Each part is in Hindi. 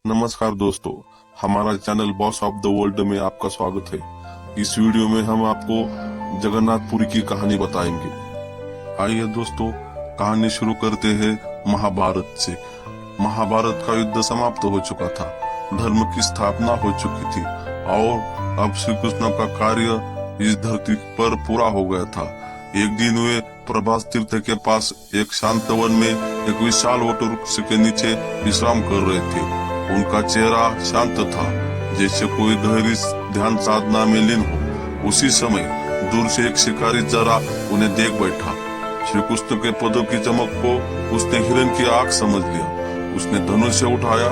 नमस्कार दोस्तों, हमारा channel boss of the world में आपका स्वागत है। इस वीडियो में हम आपको जगन्नाथपुरी की कहानी बताएंगे। आइए दोस्तों, कहानी शुरू करते हैं महाभारत से। महाभारत का युद्ध समाप्त हो चुका था, धर्म की स्थापना हो चुकी थी और अब श्री कृष्ण का कार्य इस धरती पर पूरा हो गया था। एक दिन वे प्रभास तीर्थ के पास एक शांत वन में एक विशाल वट वृक्ष के नीचे विश्राम कर रहे थे। उनका चेहरा शांत था, जैसे कोई गहरी ध्यान साधना में लीन हो। उसी समय दूर से एक शिकारी जरा उन्हें देख बैठा। श्री कृष्ण के पदों की चमक को उसने हिरण की आंख समझ लिया। उसने धनुष से उठाया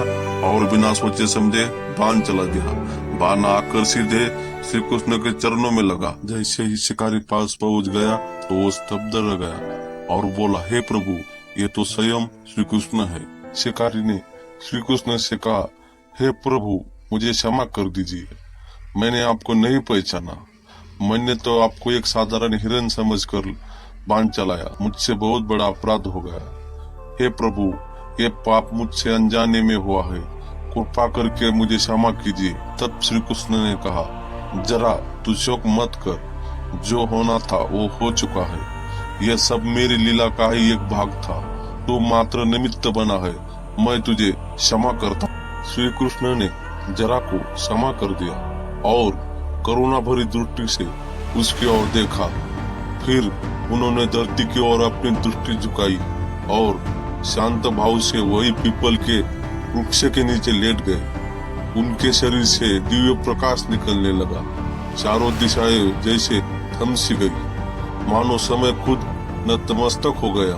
और बिना सोचे समझे बाण चला दिया। बाण आकर सीधे श्री कृष्ण के चरणों में लगा। जैसे ही शिकारी पास पहुंच गया तो वो स्तब्ध रह गया और बोला, हे प्रभु, ये तो स्वयं श्री कृष्ण है। शिकारी ने श्री कृष्ण से कहा, हे प्रभु, मुझे क्षमा कर दीजिए, मैंने आपको नहीं पहचाना। मैंने तो आपको एक साधारण हिरण समझकर बाण चलाया, मुझसे बहुत बड़ा अपराध हो गया। हे प्रभु, ये पाप मुझसे अनजाने में हुआ है, कृपा करके मुझे क्षमा कीजिए। तब श्री कृष्ण ने कहा, जरा तू शोक मत कर, जो होना था वो हो चुका है। यह सब मेरी लीला का ही एक भाग था, तू मात्र निमित्त बना है, मैं तुझे क्षमा करता। श्री कृष्ण ने जरा को क्षमा कर दिया और करुणा भरी दृष्टि से उसकी ओर देखा। फिर उन्होंने धरती की ओर अपनी दृष्टि झुकाई और शांत भाव से वही पीपल के वृक्ष के नीचे लेट गए। उनके शरीर से दिव्य प्रकाश निकलने लगा। चारों दिशाएं जैसे थम सी गई, मानो समय खुद नतमस्तक हो गया।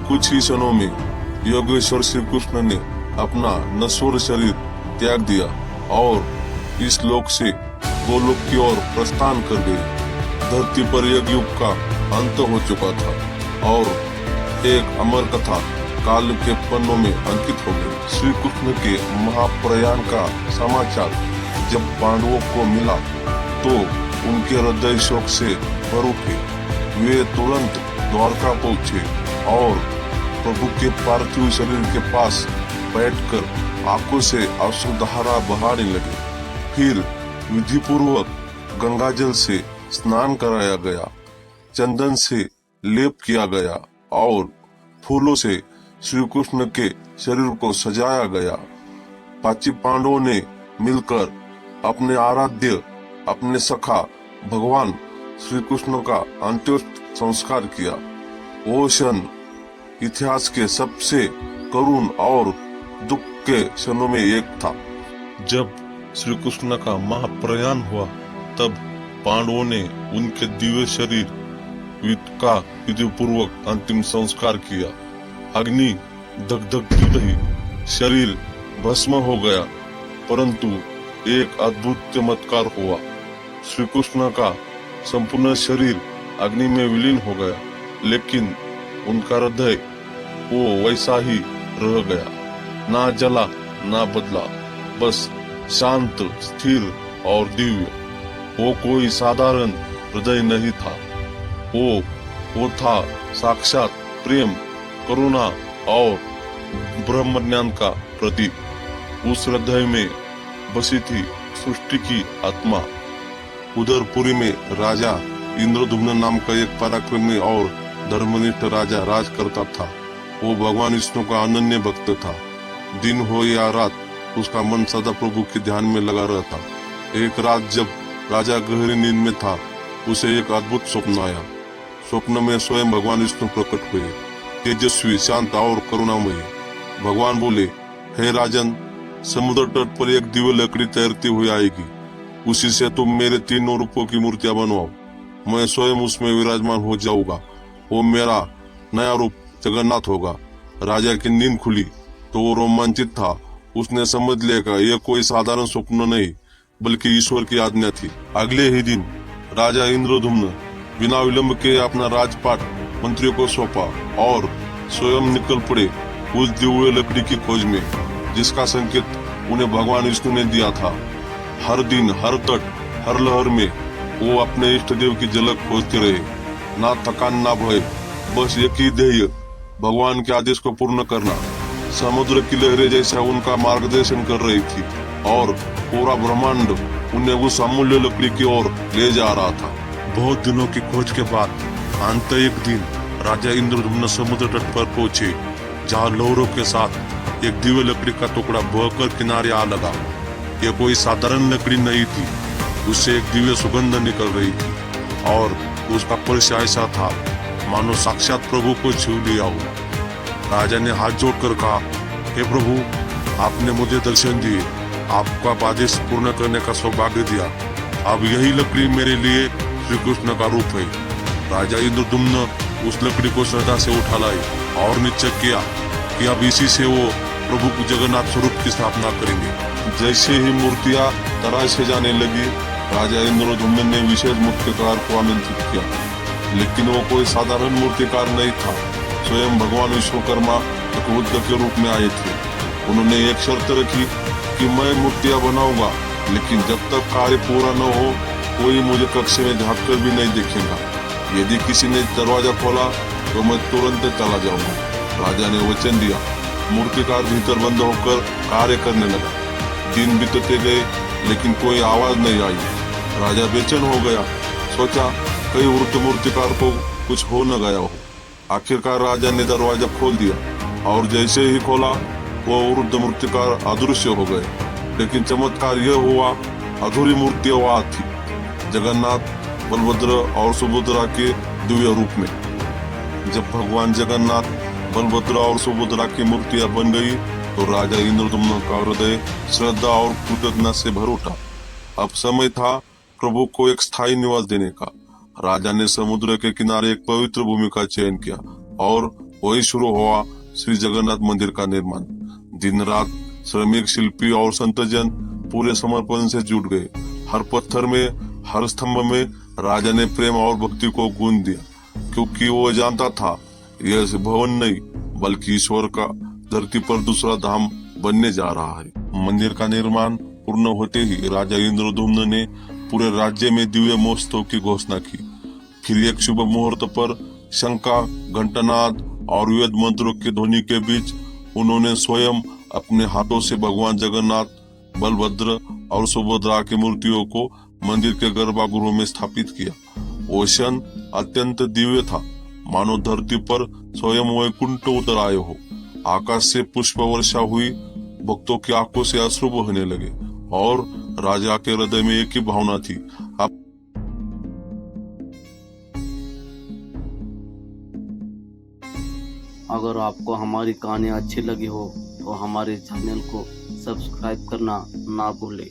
कुछ ही क्षणों में योगेश्वर श्री कृष्ण ने अपना नश्वर शरीर त्याग दिया और इस लोक से गोलोक की ओर प्रस्थान कर गए। धरती पर एक युग का अंत हो चुका था और एक अमर कथा काल के पन्नों में अंकित हो गई। श्री कृष्ण के महाप्रयाण का समाचार जब पांडवों को मिला तो उनके हृदय शोक से भर उठे। वे तुरंत द्वारका पहुँचे और प्रभु के पार्थिव शरीर के पास बैठकर आंखों से अश्रुधारा बहाने लगे। फिर विधि पूर्वक गंगा जल से स्नान कराया गया, चंदन से लेप किया गया और फूलों से श्री कृष्ण के शरीर को सजाया गया। पांचों पांडवों ने मिलकर अपने आराध्य, अपने सखा भगवान श्री कृष्ण का अंत्येष्टि संस्कार किया। वो क्षण इतिहास के सबसे करुण और दुख के क्षणों में एक था। जब श्री कृष्ण का महाप्रयाण हुआ तब पांडवों ने उनके दिव्य शरीर का विधि पूर्वक अंतिम संस्कार किया। अग्नि धगधगती रही, शरीर भस्म हो गया, परंतु एक अद्भुत चमत्कार हुआ। श्री कृष्ण का संपूर्ण शरीर अग्नि में विलीन हो गया, लेकिन उनका हृदय वो वैसा ही रह गया, ना जला ना बदला, बस शांत, स्थिर और दिव्य। वो कोई साधारण हृदय नहीं था, वो था साक्षात प्रेम, करुणा और ब्रह्म ज्ञान का प्रतीक। उस हृदय में बसी थी सृष्टि की आत्मा। उधर पुरी में राजा इंद्रद्युम्न नाम का एक पराक्रमी और धर्मनिष्ठ राजा राज करता था। वो भगवान विष्णु का अनन्य भक्त था। दिन हो या रात उसका मन सदा प्रभु के ध्यान में लगा रहता। एक रात जब राजा गहरी नींद में था, उसे एक अद्भुत स्वप्न आया। स्वप्न में स्वयं भगवान विष्णु प्रकट हुए, तेजस्वी, शांत और करुणामयी। भगवान बोले, हे राजन, समुद्र तट पर एक दिव्य लकड़ी तैरती हुई आएगी, उसी से तुम मेरे तीनों रूपों की मूर्तियां बनवाओ। मैं स्वयं उसमें विराजमान हो जाऊंगा। वो मेरा नया रूप जगन्नाथ होगा। राजा की नींद खुली तो वो रोमांचित था। उसने समझ लिया कि यह कोई साधारण स्वप्न नहीं, बल्कि ईश्वर की आज्ञा थी। अगले ही दिन राजा इंद्रद्युम्न बिना विलंब के अपना राजपाट मंत्रियों को सौंपा और स्वयं निकल पड़े उस दिव्य लकड़ी की खोज में, जिसका संकेत उन्हें भगवान विष्णु ने दिया था। हर दिन, हर तट, हर लहर में वो अपने इष्ट देव की झलक खोजते रहे। ना थकान ना भय, बस एक ही ध्येय, भगवान के आदेश को पूर्ण करना। समुद्र की लहरें जैसा उनका मार्गदर्शन कर रही थी और पूरा ब्रह्मांड उन्हें उस अमूल्य लकड़ी की ओर ले जा रहा था। बहुत दिनों की खोज के बाद अंत एक दिन राजा इंद्रद्युम्न समुद्र तट पर पहुंचे, जहाँ लहरों के साथ एक दिव्य लकड़ी का टुकड़ा बहकर किनारे आ लगा। ये कोई साधारण लकड़ी नहीं थी, उससे एक दिव्य सुगंध निकल रही थी और उसका परिचय ऐसा था मानो साक्षात प्रभु को छू लिया हो। राजा ने हाथ जोड़कर कहा, हे प्रभु, आपने मुझे दर्शन दिए, आपका आदेश पूर्ण करने का सौभाग्य दिया। अब यही लकड़ी मेरे लिए श्री कृष्ण का रूप है। राजा इंद्रद्युम्न उस लकड़ी को श्रद्धा से उठा लाए और निश्चय किया कि अब इसी से वो प्रभु जगन्नाथ स्वरूप की स्थापना करेंगे। जैसे ही मूर्तियां तराशे जाने लगी, राजा इंद्रद्युम्न ने विशेष मूर्तिकार को आमंत्रित किया, लेकिन वो कोई साधारण मूर्तिकार नहीं था। स्वयं भगवान विश्वकर्मा एक बुद्ध के रूप में आए थे। उन्होंने एक शर्त रखी कि मैं मूर्तियां बनाऊंगा, लेकिन जब तक कार्य पूरा न हो कोई मुझे कक्ष में झाँक कर भी नहीं देखेगा। यदि किसी ने दरवाजा खोला तो मैं तुरंत चला जाऊंगा। राजा ने वचन दिया। मूर्तिकार भीतर बंद होकर कार्य करने लगा। दिन बीतते गए, लेकिन कोई आवाज नहीं आई। राजा बेचैन हो गया, सोचा कई वृद्ध मूर्तिकार को कुछ हो न गया हो। आखिरकार राजा ने दरवाजा खोल दिया और जैसे ही खोला वो वृद्ध मूर्तिकार अदृश्य हो गए। लेकिन चमत्कार यह हुआ, अधूरी मूर्तियां वहां थी, जगन्नाथ, बलभद्र और सुभद्रा के दिव्य रूप में। जब भगवान जगन्नाथ, बलभद्र और सुभद्रा की मूर्तियां बन गई तो राजा इंद्रद्युम्न का हृदय श्रद्धा और कृतज्ञता से भर उठा। अब समय था प्रभु को एक स्थायी निवास देने का। राजा ने समुद्र के किनारे एक पवित्र भूमि का चयन किया और वही शुरू हुआ श्री जगन्नाथ मंदिर का निर्माण। दिन रात श्रमिक, शिल्पी और संतजन पूरे समर्पण से जुट गए। हर पत्थर में, हर स्तंभ में राजा ने प्रेम और भक्ति को गूंथ दिया, क्योंकि वो जानता था यह भवन नहीं बल्कि ईश्वर का धरती पर दूसरा धाम बनने जा रहा है। मंदिर का निर्माण पूर्ण होते ही राजा इंद्रद्युम्न ने पूरे राज्य में दिव्य महोत्सव की घोषणा की। फिर एक शुभ मुहूर्त पर शंका, घंटानाद और वेद मंत्रों की ध्वनि के बीच उन्होंने स्वयं अपने हाथों से भगवान जगन्नाथ, बलभद्र और सुभद्रा की मूर्तियों को मंदिर के गर्भगृह में स्थापित किया। वो क्षण अत्यंत दिव्य था, मानो धरती पर स्वयं वैकुंठ उतर आए हो। आकाश से पुष्प वर्षा हुई, भक्तों की आंखों से अश्रु बहने लगे और राजा के हृदय में एक ही भावना थी, अगर आपको हमारी कहानी अच्छी लगी हो तो हमारे चैनल को सब्सक्राइब करना ना भूलें।